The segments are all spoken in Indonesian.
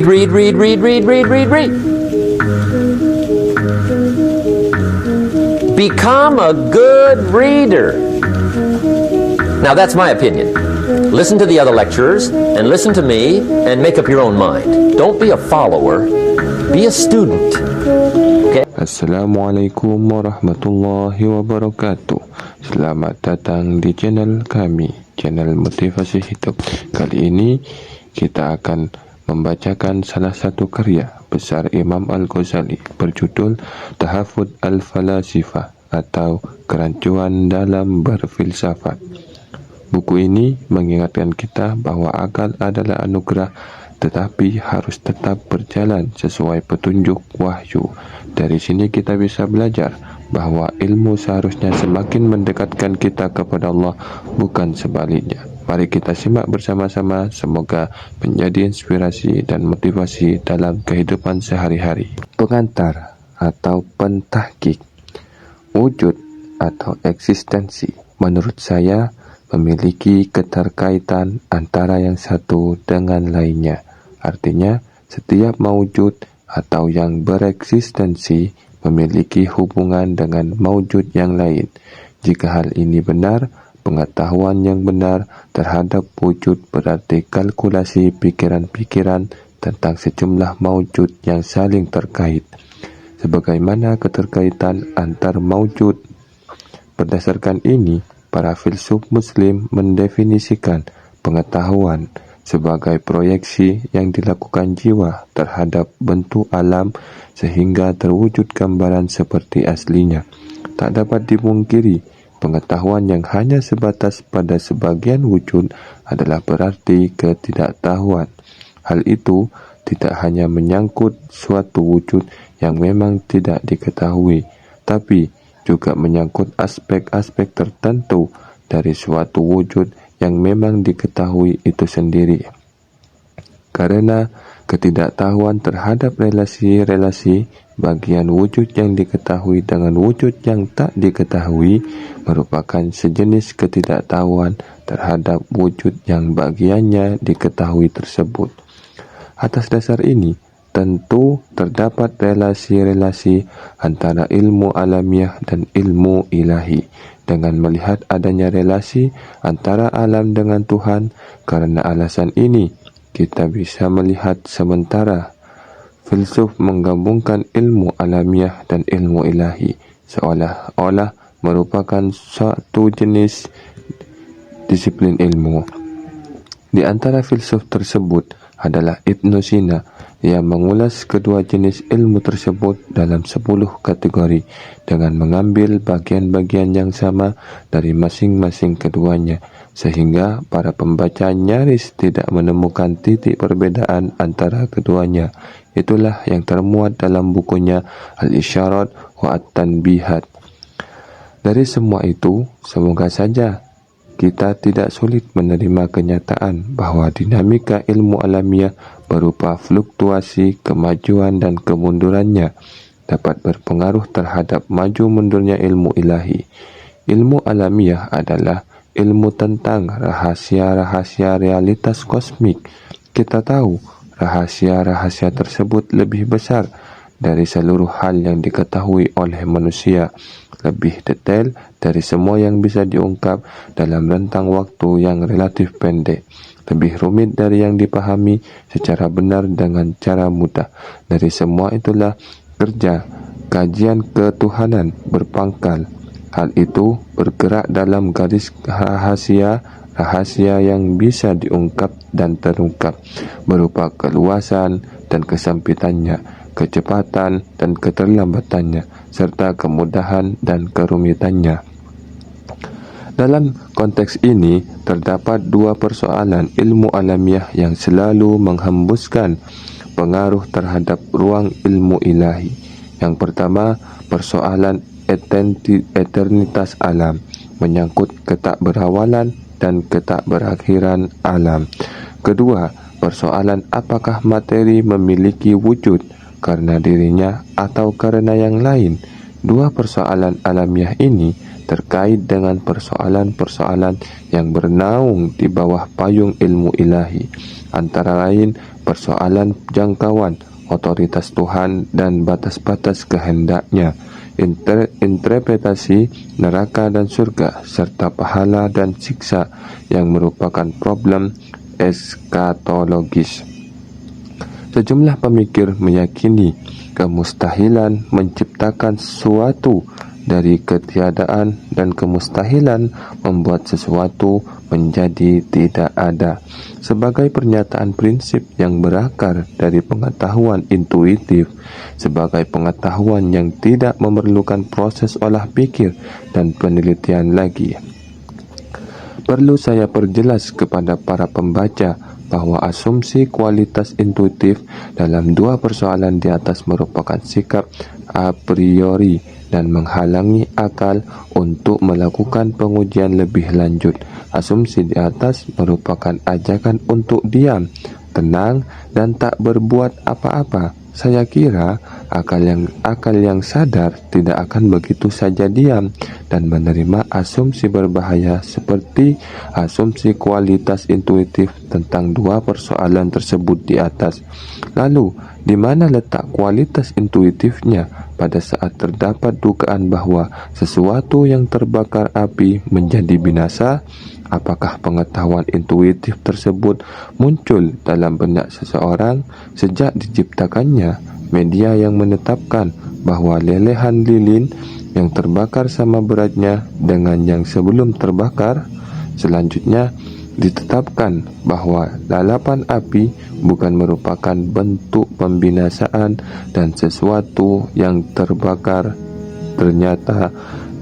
Read, read, read, read, read, read, read. Become a good reader. Now that's my opinion. Listen to the other lecturers and listen to me and make up your own mind. Don't be a follower, be a student. Okay? Assalamualaikum warahmatullahi wabarakatuh. Selamat datang di channel kami, channel Motivasi Hidup. Kali ini kita akan membacakan salah satu karya besar Imam Al-Ghazali berjudul Tahafud Al-Falasifah atau Kerancuan dalam Berfilsafat. Buku ini mengingatkan kita bahwa akal adalah anugerah, tetapi harus tetap berjalan sesuai petunjuk wahyu. Dari sini kita bisa belajar bahwa ilmu seharusnya semakin mendekatkan kita kepada Allah, bukan sebaliknya. Mari kita simak bersama-sama, semoga menjadi inspirasi dan motivasi dalam kehidupan sehari-hari. Pengantar atau pentahqiq. Wujud atau eksistensi menurut saya memiliki keterkaitan antara yang satu dengan lainnya. Artinya, setiap maujud atau yang bereksistensi memiliki hubungan dengan maujud yang lain. Jika hal ini benar, pengetahuan yang benar terhadap wujud berarti kalkulasi pikiran-pikiran tentang sejumlah maujud yang saling terkait. Sebagaimana keterkaitan antar maujud. Berdasarkan ini, para filsuf muslim mendefinisikan pengetahuan sebagai proyeksi yang dilakukan jiwa terhadap bentuk alam sehingga terwujud gambaran seperti aslinya. Tak dapat dimungkiri, pengetahuan yang hanya sebatas pada sebagian wujud adalah berarti ketidaktahuan. Hal itu tidak hanya menyangkut suatu wujud yang memang tidak diketahui, tapi juga menyangkut aspek-aspek tertentu dari suatu wujud yang memang diketahui itu sendiri. Karena ketidaktahuan terhadap relasi-relasi bagian wujud yang diketahui dengan wujud yang tak diketahui merupakan sejenis ketidaktahuan terhadap wujud yang bagiannya diketahui tersebut. Atas dasar ini, tentu terdapat relasi-relasi antara ilmu alamiah dan ilmu ilahi. Dengan melihat adanya relasi antara alam dengan Tuhan, karena alasan ini, kita bisa melihat sementara filsuf menggabungkan ilmu alamiah dan ilmu ilahi, seolah-olah merupakan suatu jenis disiplin ilmu. Di antara filsuf tersebut adalah Ibnu Sina, yang mengulas kedua jenis ilmu tersebut dalam 10 kategori dengan mengambil bagian-bagian yang sama dari masing-masing keduanya, sehingga para pembaca nyaris tidak menemukan titik perbedaan antara keduanya. Itulah yang termuat dalam bukunya Al-Isyarat wa At-Tanbihat. Dari semua itu, semoga saja kita tidak sulit menerima kenyataan bahwa dinamika ilmu alamiah berupa fluktuasi kemajuan dan kemundurannya dapat berpengaruh terhadap maju mundurnya ilmu ilahi. Ilmu alamiah adalah ilmu tentang rahasia-rahasia realitas kosmik. Kita tahu rahasia-rahasia tersebut lebih besar dari seluruh hal yang diketahui oleh manusia, lebih detail dari semua yang bisa diungkap dalam rentang waktu yang relatif pendek, lebih rumit dari yang dipahami secara benar dengan cara mudah. Dari semua itulah kerja kajian ketuhanan berpangkal. Hal itu bergerak dalam garis rahasia yang bisa diungkap dan terungkap, berupa keluasan dan kesempitannya, kecepatan dan keterlambatannya, serta kemudahan dan kerumitannya. Dalam konteks ini, terdapat dua persoalan ilmu alamiah yang selalu menghembuskan pengaruh terhadap ruang ilmu ilahi. Yang pertama, persoalan eternitas alam, menyangkut ketakberawalan dan ketakberakhiran alam. Kedua, persoalan apakah materi memiliki wujud karena dirinya atau karena yang lain. Dua persoalan alamiah ini terkait dengan persoalan-persoalan yang bernaung di bawah payung ilmu ilahi, antara lain persoalan jangkauan otoritas Tuhan dan batas-batas kehendaknya, interpretasi neraka dan surga, serta pahala dan siksa yang merupakan problem eskatologis. Sejumlah pemikir meyakini kemustahilan menciptakan sesuatu dari ketiadaan dan kemustahilan membuat sesuatu menjadi tidak ada, sebagai pernyataan prinsip yang berakar dari pengetahuan intuitif, sebagai pengetahuan yang tidak memerlukan proses olah pikir dan penelitian lagi. Perlu saya perjelas kepada para pembaca bahwa asumsi kualitas intuitif dalam dua persoalan di atas merupakan sikap a priori dan menghalangi akal untuk melakukan pengujian lebih lanjut. Asumsi di atas merupakan ajakan untuk diam, tenang, dan tak berbuat apa-apa. Saya kira akal yang sadar tidak akan begitu saja diam dan menerima asumsi berbahaya seperti asumsi kualitas intuitif tentang dua persoalan tersebut di atas. Lalu, di mana letak kualitas intuitifnya pada saat terdapat dugaan bahwa sesuatu yang terbakar api menjadi binasa? Apakah pengetahuan intuitif tersebut muncul dalam benak seseorang sejak diciptakannya media yang menetapkan bahwa lelehan lilin yang terbakar sama beratnya dengan yang sebelum terbakar? Selanjutnya, ditetapkan bahwa lalapan api bukan merupakan bentuk pembinasaan dan sesuatu yang terbakar ternyata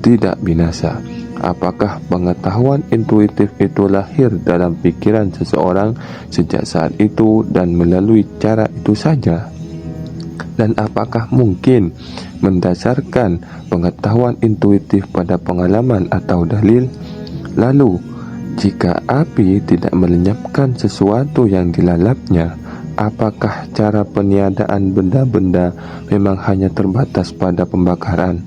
tidak binasa. Apakah pengetahuan intuitif itu lahir dalam pikiran seseorang sejak saat itu dan melalui cara itu saja? Dan apakah mungkin mendasarkan pengetahuan intuitif pada pengalaman atau dalil? Lalu, jika api tidak melenyapkan sesuatu yang dilalapnya, apakah cara peniadaan benda-benda memang hanya terbatas pada pembakaran?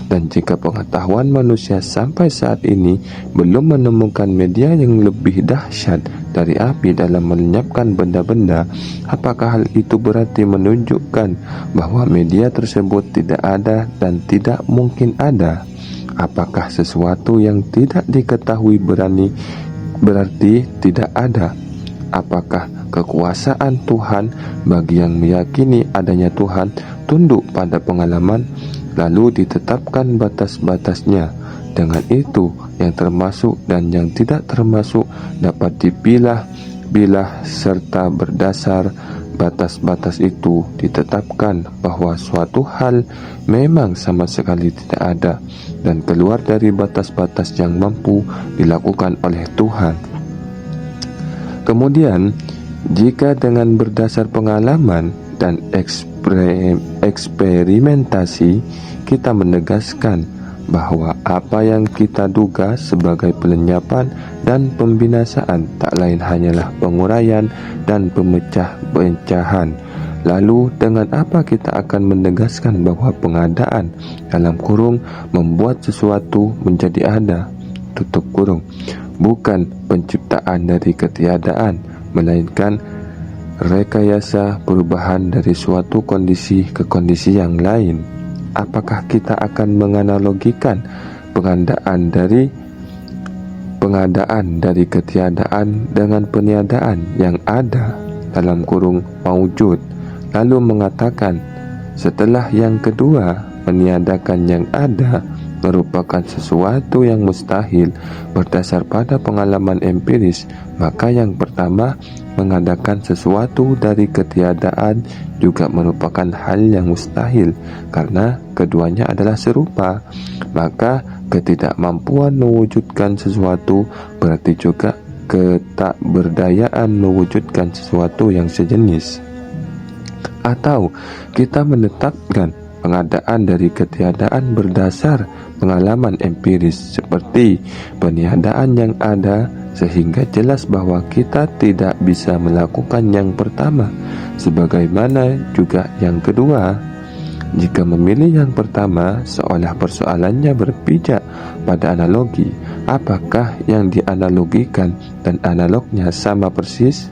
Dan jika pengetahuan manusia sampai saat ini belum menemukan media yang lebih dahsyat dari api dalam melenyapkan benda-benda, apakah hal itu berarti menunjukkan bahwa media tersebut tidak ada dan tidak mungkin ada? Apakah sesuatu yang tidak diketahui berarti tidak ada? Apakah kekuasaan Tuhan bagi yang meyakini adanya Tuhan tunduk pada pengalaman, lalu ditetapkan batas-batasnya? Dengan itu, yang termasuk dan yang tidak termasuk dapat dipilah-bilah, serta berdasar batas-batas itu ditetapkan bahwa suatu hal memang sama sekali tidak ada dan keluar dari batas-batas yang mampu dilakukan oleh Tuhan. Kemudian, jika dengan berdasar pengalaman dan eksperimentasi kita menegaskan bahwa apa yang kita duga sebagai pelenyapan dan pembinasaan tak lain hanyalah penguraian dan pemecah-pecahan, lalu dengan apa kita akan menegaskan bahwa pengadaan dalam kurung membuat sesuatu menjadi ada, tutup kurung, bukan penciptaan dari ketiadaan, melainkan rekayasa perubahan dari suatu kondisi ke kondisi yang lain? Apakah kita akan menganalogikan pengadaan dari ketiadaan dengan peniadaan yang ada dalam kurung maujud, lalu mengatakan setelah yang kedua meniadakan yang ada merupakan sesuatu yang mustahil berdasar pada pengalaman empiris, maka yang pertama mengadakan sesuatu dari ketiadaan juga merupakan hal yang mustahil karena keduanya adalah serupa. Maka ketidakmampuan mewujudkan sesuatu berarti juga ketakberdayaan mewujudkan sesuatu yang sejenis. Atau kita menetapkan pengadaan dari ketiadaan berdasar pengalaman empiris seperti peniadaan yang ada, sehingga jelas bahwa kita tidak bisa melakukan yang pertama sebagaimana juga yang kedua. Jika memilih yang pertama, seolah persoalannya berpijak pada analogi. Apakah yang dianalogikan dan analognya sama persis?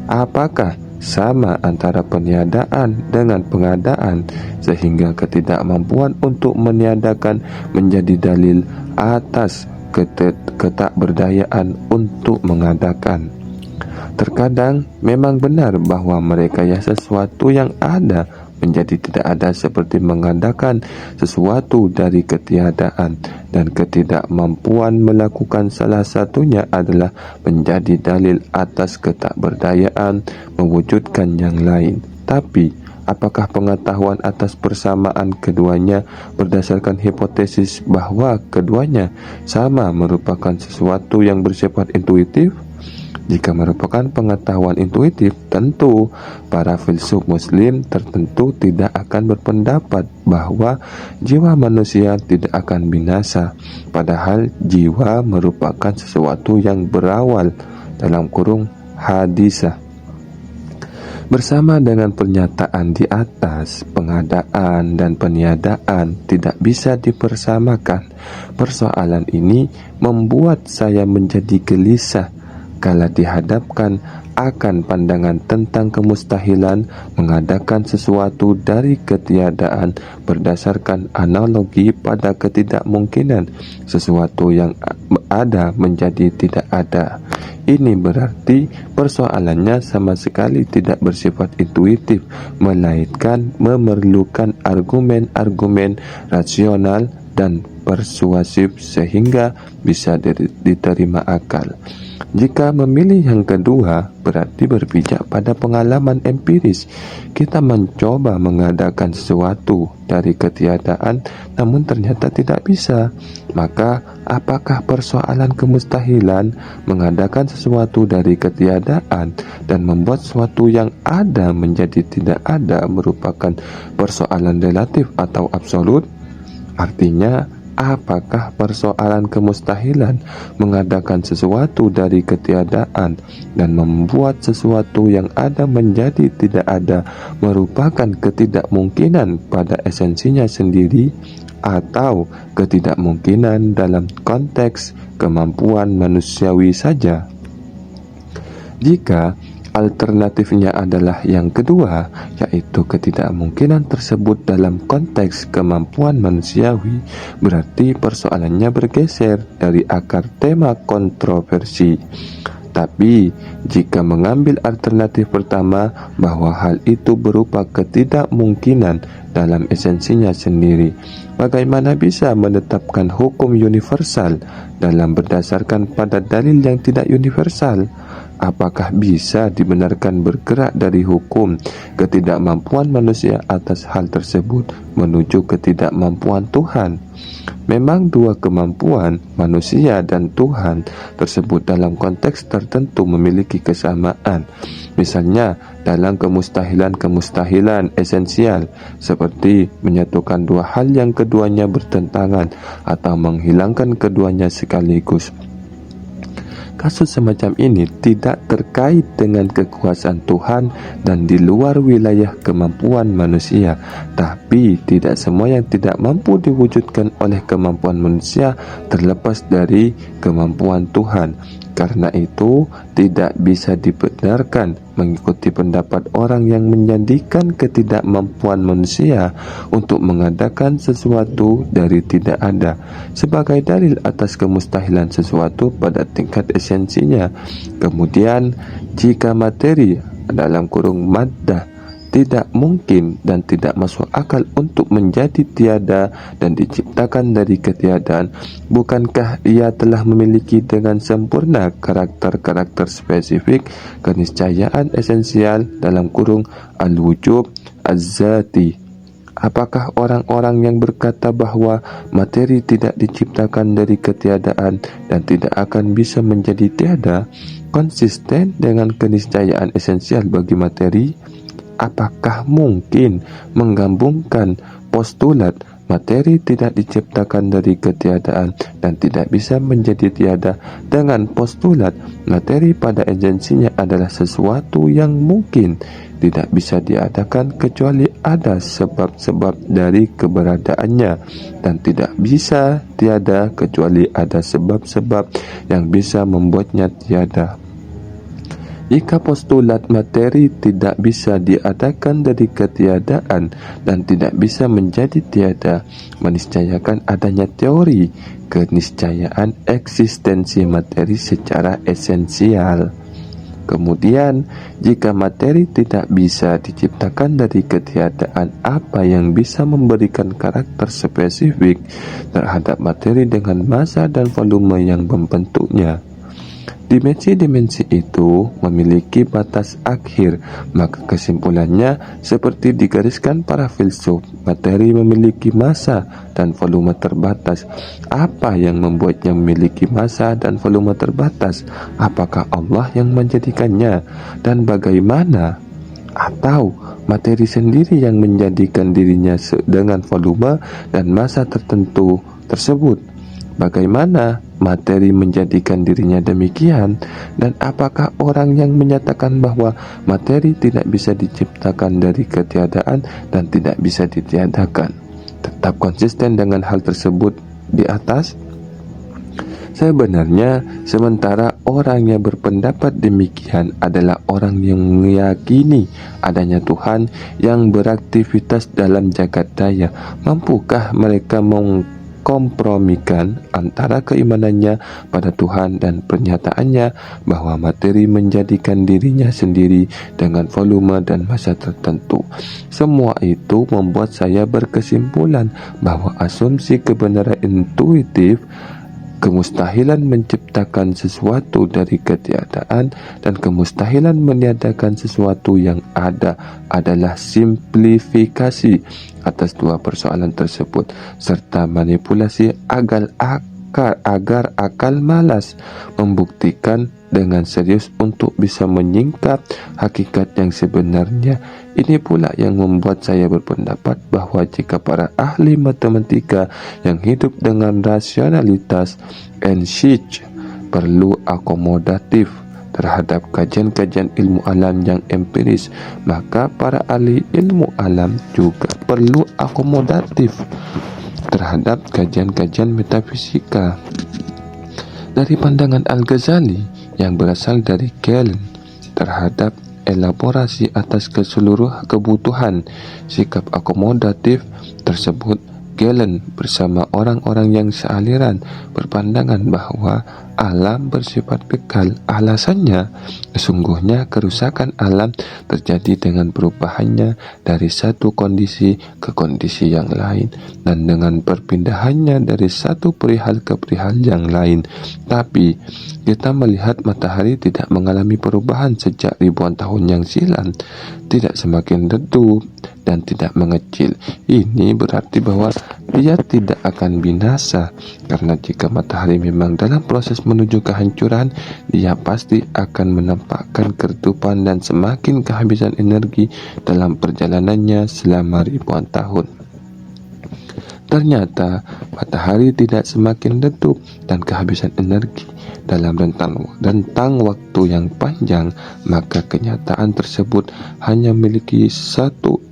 Apakah sama antara peniadaan dengan pengadaan, sehingga ketidakmampuan untuk meniadakan menjadi dalil atas ketakberdayaan untuk mengadakan. Terkadang memang benar bahwa merekayasa sesuatu yang ada menjadi tidak ada seperti mengadakan sesuatu dari ketiadaan, dan ketidakmampuan melakukan salah satunya adalah menjadi dalil atas ketakberdayaan mewujudkan yang lain. Tapi apakah pengetahuan atas persamaan keduanya berdasarkan hipotesis bahwa keduanya sama merupakan sesuatu yang bersifat intuitif? Jika merupakan pengetahuan intuitif, tentu para filsuf muslim tertentu tidak akan berpendapat bahwa jiwa manusia tidak akan binasa, padahal jiwa merupakan sesuatu yang berawal dalam kurung hadisah. Bersama dengan pernyataan di atas, pengadaan dan peniadaan tidak bisa dipersamakan. Persoalan ini membuat saya menjadi gelisah kala dihadapkan akan pandangan tentang kemustahilan mengadakan sesuatu dari ketiadaan berdasarkan analogi pada ketidakmungkinan sesuatu yang ada menjadi tidak ada. Ini berarti persoalannya sama sekali tidak bersifat intuitif, melainkan memerlukan argumen-argumen rasional dan persuasif sehingga bisa diterima akal. Jika memilih yang kedua, berarti berpijak pada pengalaman empiris. Kita mencoba mengadakan sesuatu dari ketiadaan, namun ternyata tidak bisa. Maka, apakah persoalan kemustahilan mengadakan sesuatu dari ketiadaan dan membuat sesuatu yang ada menjadi tidak ada merupakan persoalan relatif atau absolut? Artinya, apakah persoalan kemustahilan mengadakan sesuatu dari ketiadaan dan membuat sesuatu yang ada menjadi tidak ada merupakan ketidakmungkinan pada esensinya sendiri, atau ketidakmungkinan dalam konteks kemampuan manusiawi saja? Jika alternatifnya adalah yang kedua, yaitu ketidakmungkinan tersebut dalam konteks kemampuan manusiawi, berarti persoalannya bergeser dari akar tema kontroversi. Tapi, jika mengambil alternatif pertama bahwa hal itu berupa ketidakmungkinan dalam esensinya sendiri, bagaimana bisa menetapkan hukum universal dalam berdasarkan pada dalil yang tidak universal? Apakah bisa dibenarkan bergerak dari hukum ketidakmampuan manusia atas hal tersebut menuju ketidakmampuan Tuhan? Memang dua kemampuan, manusia dan Tuhan, tersebut dalam konteks tertentu memiliki kesamaan. Misalnya, dalam kemustahilan esensial, seperti menyatukan dua hal yang keduanya bertentangan atau menghilangkan keduanya sekaligus. Kasus semacam ini tidak terkait dengan kekuasaan Tuhan dan di luar wilayah kemampuan manusia. Tapi tidak semua yang tidak mampu diwujudkan oleh kemampuan manusia terlepas dari kemampuan Tuhan. Karena itu, tidak bisa dibenarkan mengikuti pendapat orang yang menjadikan ketidakmampuan manusia untuk mengadakan sesuatu dari tidak ada sebagai dalil atas kemustahilan sesuatu pada tingkat esensinya. Kemudian, jika materi dalam kurung maddah tidak mungkin dan tidak masuk akal untuk menjadi tiada dan diciptakan dari ketiadaan, bukankah ia telah memiliki dengan sempurna karakter-karakter spesifik keniscayaan esensial dalam kurung al-wujub az-zati? Apakah orang-orang yang berkata bahwa materi tidak diciptakan dari ketiadaan dan tidak akan bisa menjadi tiada konsisten dengan keniscayaan esensial bagi materi? Apakah mungkin menggabungkan postulat materi tidak diciptakan dari ketiadaan dan tidak bisa menjadi tiada dengan postulat materi pada esensinya adalah sesuatu yang mungkin tidak bisa diadakan kecuali ada sebab-sebab dari keberadaannya, dan tidak bisa tiada kecuali ada sebab-sebab yang bisa membuatnya tiada? Jika postulat materi tidak bisa diadakan dari ketiadaan dan tidak bisa menjadi tiada, meniscayakan adanya teori keniscayaan eksistensi materi secara esensial. Kemudian, jika materi tidak bisa diciptakan dari ketiadaan, apa yang bisa memberikan karakter spesifik terhadap materi dengan massa dan volume yang membentuknya? Dimensi-dimensi itu memiliki batas akhir, maka kesimpulannya seperti digariskan para filsuf, materi memiliki massa dan volume terbatas. Apa yang membuatnya memiliki massa dan volume terbatas? Apakah Allah yang menjadikannya? Dan bagaimana? Atau materi sendiri yang menjadikan dirinya dengan volume dan massa tertentu tersebut? Bagaimana materi menjadikan dirinya demikian? Dan apakah orang yang menyatakan bahwa materi tidak bisa diciptakan dari ketiadaan dan tidak bisa ditiadakan tetap konsisten dengan hal tersebut di atas? Sebenarnya, sementara orang yang berpendapat demikian adalah orang yang meyakini adanya Tuhan yang beraktivitas dalam jagat raya. Mampukah mereka kompromikan antara keimanannya pada Tuhan dan pernyataannya bahwa materi menjadikan dirinya sendiri dengan volume dan massa tertentu? Semua itu membuat saya berkesimpulan bahwa asumsi kebenaran intuitif, kemustahilan menciptakan sesuatu dari ketiadaan dan kemustahilan meniadakan sesuatu yang ada adalah simplifikasi atas dua persoalan tersebut, serta manipulasi agar akal malas membuktikan dengan serius untuk bisa menyingkap hakikat yang sebenarnya. Ini pula yang membuat saya berpendapat bahwa jika para ahli matematika yang hidup dengan rasionalitas Einstein perlu akomodatif terhadap kajian-kajian ilmu alam yang empiris, maka para ahli ilmu alam juga perlu akomodatif terhadap kajian-kajian metafisika. Dari pandangan Al-Ghazali yang berasal dari Galen terhadap elaborasi atas keseluruhan kebutuhan sikap akomodatif tersebut, Galen bersama orang-orang yang sealiran berpandangan bahwa alam bersifat kekal. Alasannya, sesungguhnya kerusakan alam terjadi dengan perubahannya dari satu kondisi ke kondisi yang lain dan dengan perpindahannya dari satu perihal ke perihal yang lain. Tapi kita melihat matahari tidak mengalami perubahan sejak ribuan tahun yang silam, tidak semakin redup dan tidak mengecil. Ini berarti bahwa dia tidak akan binasa, karena jika matahari memang dalam proses menuju kehancuran, dia pasti akan menampakkan keredupan dan semakin kehabisan energi dalam perjalanannya selama ribuan tahun. Ternyata matahari tidak semakin redup dan kehabisan energi dalam rentang waktu yang panjang, maka kenyataan tersebut hanya memiliki satu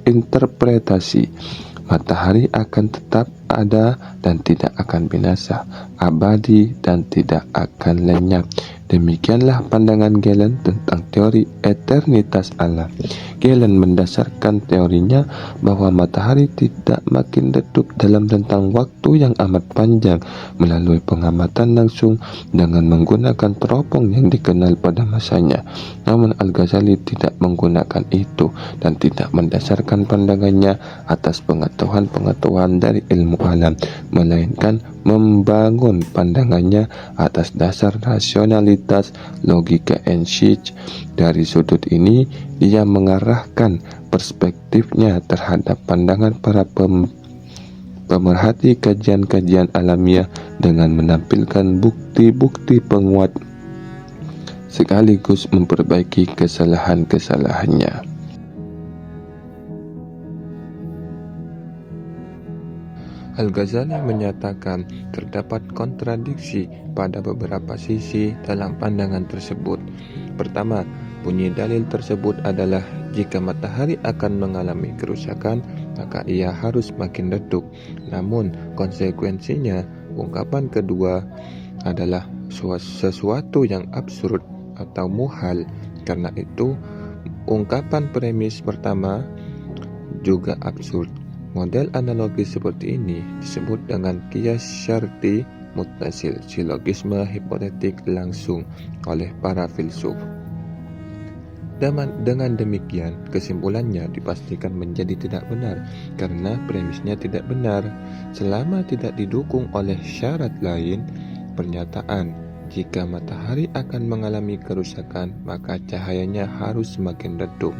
interpretasi. Matahari akan tetap ada dan tidak akan binasa, abadi dan tidak akan lenyap. Demikianlah pandangan Galen tentang teori eternitas alam. Galen mendasarkan teorinya bahwa matahari tidak makin redup dalam rentang waktu yang amat panjang melalui pengamatan langsung dengan menggunakan teropong yang dikenal pada masanya. Namun Al-Ghazali tidak menggunakan itu dan tidak mendasarkan pandangannya atas pengetahuan-pengetahuan dari ilmu alam, melainkan membangun pandangannya atas dasar rasionalitas logika Einstein. Dari sudut ini, dia mengarahkan perspektifnya terhadap pandangan para pemerhati kajian-kajian alamiah dengan menampilkan bukti-bukti penguat sekaligus memperbaiki kesalahan-kesalahannya. Al-Ghazali menyatakan terdapat kontradiksi pada beberapa sisi dalam pandangan tersebut. Pertama, bunyi dalil tersebut adalah jika matahari akan mengalami kerusakan, maka ia harus makin redup. Namun, konsekuensinya, ungkapan kedua adalah sesuatu yang absurd. atau muhal. Karena itu, ungkapan premis pertama juga absurd. Model analogi seperti ini disebut dengan kias syarti muttasil, silogisme hipotetik langsung oleh para filsuf. Dengan demikian, kesimpulannya dipastikan menjadi tidak benar karena premisnya tidak benar selama tidak didukung oleh syarat lain. Pernyataan jika matahari akan mengalami kerusakan, maka cahayanya harus semakin redup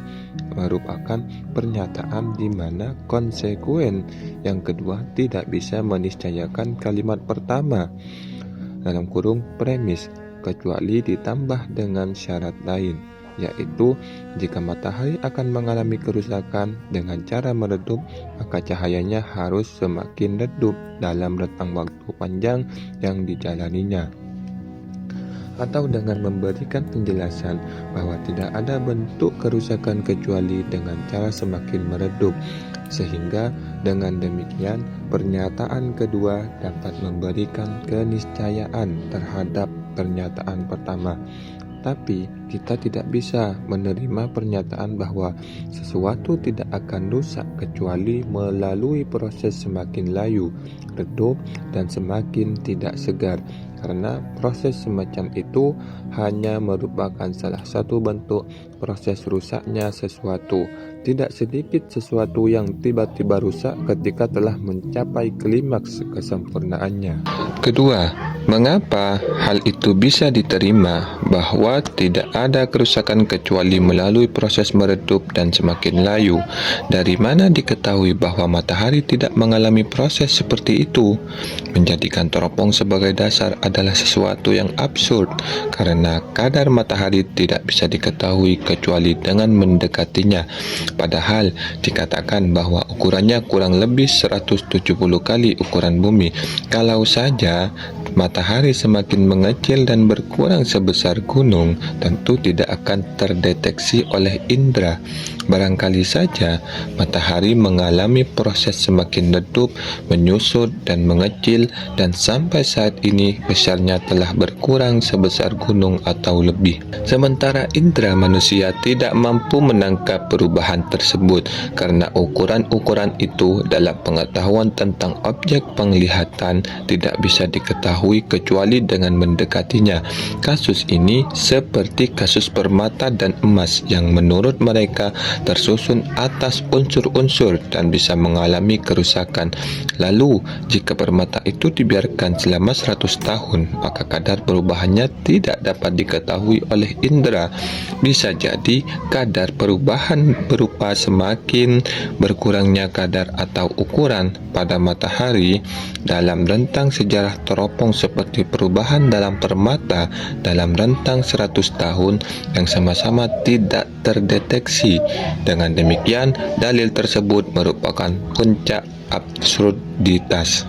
merupakan pernyataan di mana konsekuen yang kedua tidak bisa meniscayakan kalimat pertama dalam kurung premis kecuali ditambah dengan syarat lain, yaitu jika matahari akan mengalami kerusakan dengan cara meredup, maka cahayanya harus semakin redup dalam rentang waktu panjang yang dijalaninya. Atau dengan memberikan penjelasan bahwa tidak ada bentuk kerusakan kecuali dengan cara semakin meredup, sehingga dengan demikian pernyataan kedua dapat memberikan keniscayaan terhadap pernyataan pertama. Tapi kita tidak bisa menerima pernyataan bahwa sesuatu tidak akan rusak kecuali melalui proses semakin layu, redup, dan semakin tidak segar, karena proses semacam itu hanya merupakan salah satu bentuk proses rusaknya sesuatu. Tidak sedikit sesuatu yang tiba-tiba rusak ketika telah mencapai klimaks kesempurnaannya. Kedua, mengapa hal itu bisa diterima bahwa tidak ada kerusakan kecuali melalui proses meredup dan semakin layu? Dari mana diketahui bahwa matahari tidak mengalami proses seperti itu? Menjadikan teropong sebagai dasar adalah sesuatu yang absurd karena kadar matahari tidak bisa diketahui kecuali dengan mendekatinya. Padahal dikatakan bahwa ukurannya kurang lebih 170 kali ukuran bumi. Kalau saja matahari semakin mengecil dan berkurang sebesar gunung, tentu tidak akan terdeteksi oleh indera. Barangkali saja matahari mengalami proses semakin redup, menyusut dan mengecil, dan sampai saat ini besarnya telah berkurang sebesar gunung atau lebih. Sementara indera manusia tidak mampu menangkap perubahan tersebut karena ukuran-ukuran itu dalam pengetahuan tentang objek penglihatan tidak bisa diketahui kecuali dengan mendekatinya. Kasus ini seperti kasus permata dan emas yang menurut mereka tersusun atas unsur-unsur dan bisa mengalami kerusakan. Lalu, jika permata itu dibiarkan selama 100 tahun, maka kadar perubahannya tidak dapat diketahui oleh indera. Bisa jadi kadar perubahan berupa semakin berkurangnya kadar atau ukuran pada matahari dalam rentang sejarah teropong seperti perubahan dalam permata dalam rentang 100 tahun yang sama-sama tidak terdeteksi. Dengan demikian, dalil tersebut merupakan puncak absurditas.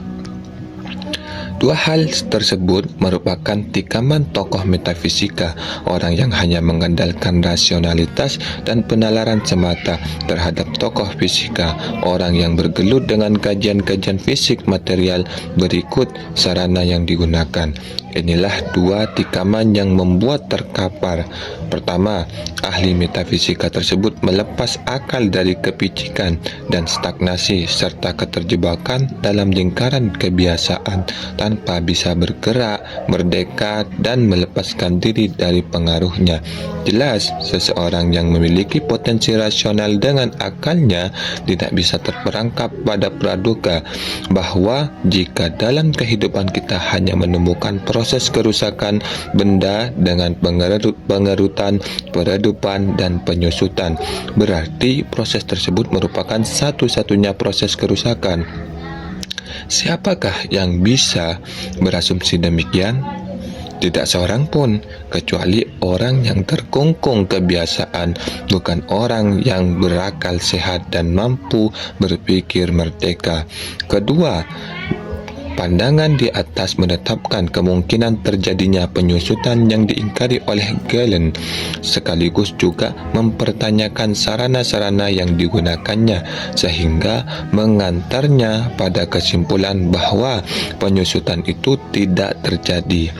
Dua hal tersebut merupakan tikaman tokoh metafisika, orang yang hanya mengandalkan rasionalitas dan penalaran semata terhadap tokoh fisika, orang yang bergelut dengan kajian-kajian fisik material. Berikut sarana yang digunakan. Inilah dua tikaman yang membuat terkapar. Pertama, ahli metafisika tersebut melepas akal dari kepicikan dan stagnasi serta keterjebakan dalam lingkaran kebiasaan tanpa bisa bergerak, merdeka, dan melepaskan diri dari pengaruhnya. Jelas, seseorang yang memiliki potensi rasional dengan akalnya tidak bisa terperangkap pada praduga bahwa jika dalam kehidupan kita hanya menemukan proses kerusakan benda dengan pengerutan, peredupan, dan penyusutan, berarti proses tersebut merupakan satu-satunya proses kerusakan. Siapakah yang bisa berasumsi demikian? Tidak seorang pun, kecuali orang yang terkungkung kebiasaan, bukan orang yang berakal sehat dan mampu berpikir merdeka. Kedua, pandangan di atas menetapkan kemungkinan terjadinya penyusutan yang diingkari oleh Galen, sekaligus juga mempertanyakan sarana-sarana yang digunakannya, sehingga mengantarnya pada kesimpulan bahwa penyusutan itu tidak terjadi.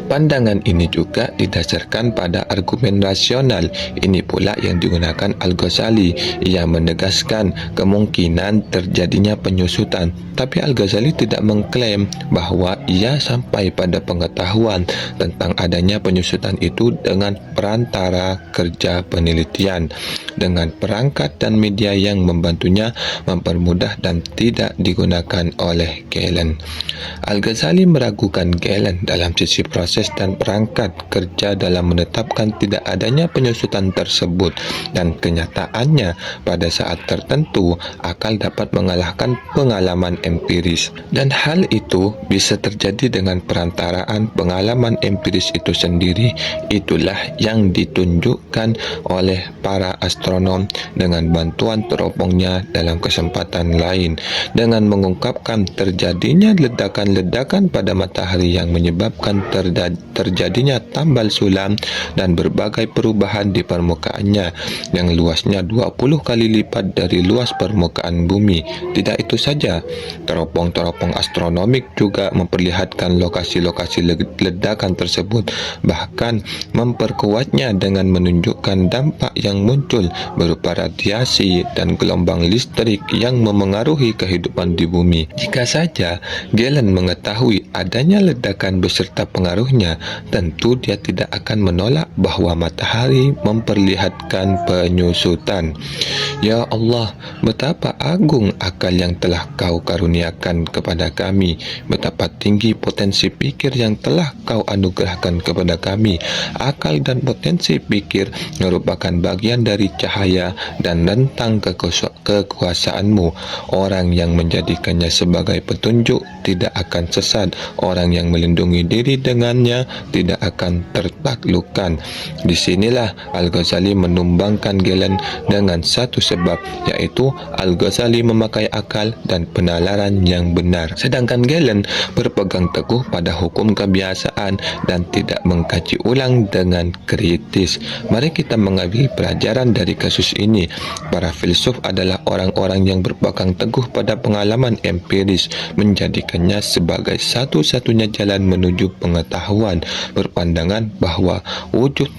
Pandangan ini juga didasarkan pada argumen rasional. Ini pula yang digunakan Al-Ghazali. Ia menegaskan kemungkinan terjadinya penyusutan, tapi Al-Ghazali tidak mengklaim bahawa ia sampai pada pengetahuan tentang adanya penyusutan itu dengan perantara kerja penelitian, dengan perangkat dan media yang membantunya mempermudah dan tidak digunakan oleh Galen. Al-Ghazali meragukan Galen dalam sisi proses dan perangkat kerja dalam menetapkan tidak adanya penyusutan tersebut, dan kenyataannya pada saat tertentu akal dapat mengalahkan pengalaman empiris, dan hal itu bisa terjadi dengan perantaraan pengalaman empiris itu sendiri. Itulah yang ditunjukkan oleh para astronom dengan bantuan teropongnya dalam kesempatan lain, dengan mengungkapkan terjadinya ledakan-ledakan pada matahari yang menyebabkan terjadinya tambal sulam dan berbagai perubahan di permukaannya yang luasnya 20 kali lipat dari luas permukaan bumi. Tidak itu saja, teropong-teropong astronomik juga memperlihatkan lokasi-lokasi ledakan tersebut, bahkan memperkuatnya dengan menunjukkan dampak yang muncul berupa radiasi dan gelombang listrik yang memengaruhi kehidupan di bumi. Jika saja Galen mengetahui adanya ledakan beserta pengaruhnya, tentu dia tidak akan menolak bahawa matahari memperlihatkan penyusutan. Ya Allah, betapa agung akal yang telah Kau karuniakan kepada kami, betapa tinggi potensi pikir yang telah Kau anugerahkan kepada kami. Akal dan potensi pikir merupakan bagian dari cahaya dan rentang kekuasaan-Mu. Orang yang menjadikannya sebagai petunjuk tidak akan sesat. Orang yang melindungi diri dengannya tidak akan tertaklukkan. Di sinilah Al-Ghazali menumbangkan Galen dengan satu sebab, yaitu Al-Ghazali memakai akal dan penalaran yang benar, sedangkan Galen berpegang teguh pada hukum kebiasaan dan tidak mengkaji ulang dengan kritis. Mari kita mengambil pelajaran dari kasus ini. Para filsuf adalah orang-orang yang berpegang teguh pada pengalaman empiris, menjadikannya sebagai satu-satunya jalan menuju pengetahuan, berpandangan bahawa wujud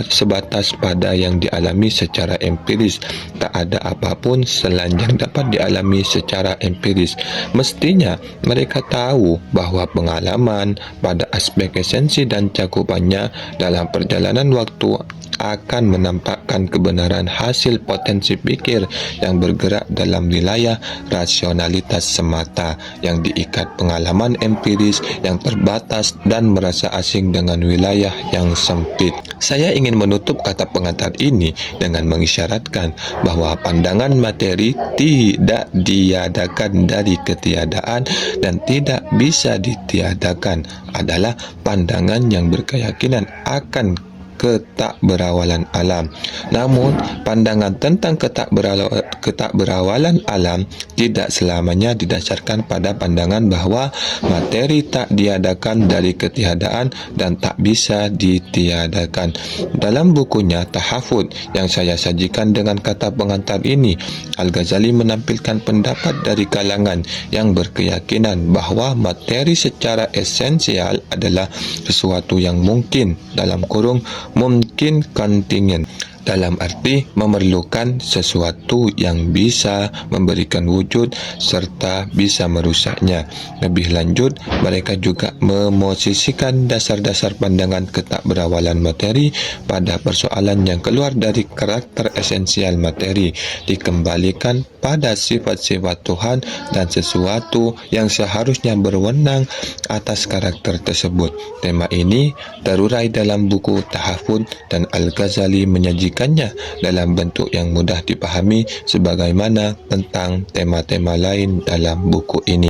sebatas pada yang dialami secara empiris. Tak ada apapun selain yang dapat dialami secara empiris. Mestinya mereka tahu bahawa pengalaman pada aspek esensi dan cakupannya dalam perjalanan waktu akan menampakkan kebenaran hasil potensi pikir yang bergerak dalam wilayah rasionalitas semata, yang diikat pengalaman empiris yang terbatas dan merasa asing dengan wilayah yang sempit. Saya ingin menutup kata pengantar ini dengan mengisyaratkan bahawa pandangan materi tidak diadakan dari ketiadaan dan tidak bisa ditiadakan adalah pandangan yang berkeyakinan akan ketakberawalan alam. Namun, pandangan tentang ketakberawalan alam tidak selamanya didasarkan pada pandangan bahawa materi tak diadakan dari ketiadaan dan tak bisa ditiadakan. Dalam bukunya Tahafud yang saya sajikan dengan kata pengantar ini, Al-Ghazali menampilkan pendapat dari kalangan yang berkeyakinan bahawa materi secara esensial adalah sesuatu yang mungkin, dalam kurung mungkin kontingen, dalam arti memerlukan sesuatu yang bisa memberikan wujud serta bisa merusaknya. Lebih lanjut, mereka juga memosisikan dasar-dasar pandangan ketakberawalan materi pada persoalan yang keluar dari karakter esensial materi, dikembalikan pada sifat-sifat Tuhan dan sesuatu yang seharusnya berwenang atas karakter tersebut. Tema ini terurai dalam buku Tahafud dan Al-Ghazali menyajikannya dalam bentuk yang mudah dipahami sebagaimana tentang tema-tema lain dalam buku ini.